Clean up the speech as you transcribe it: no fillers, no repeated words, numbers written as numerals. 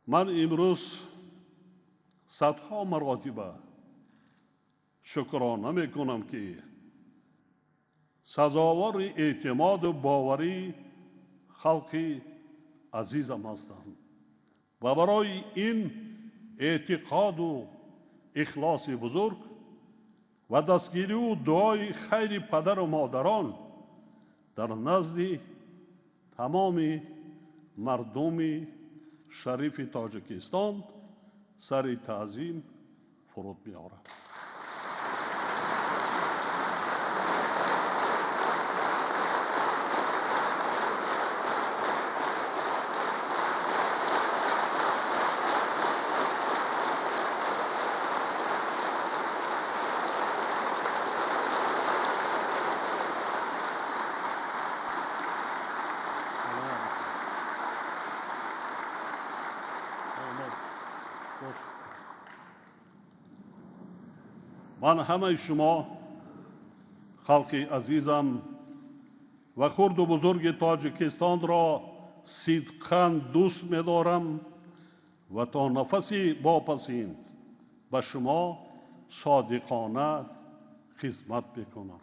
من امروز صدها مراتب شکرانه میکنم که سزاوار اعتماد و باوری خلق عزیزم هستند و برای این اعتقاد و اخلاص بزرگ و دستگیری و دعای خیر پدر و مادران در نزد تمام مردم شریف تاجیکستان سر تعظیم فرود می‌آورم. من همه شما خلق عزیزم و خرد و بزرگ تاجیکستان را صدقاً دوست می‌دارم و تا نفسی واپسین به شما صادقانه خدمت می‌کنم.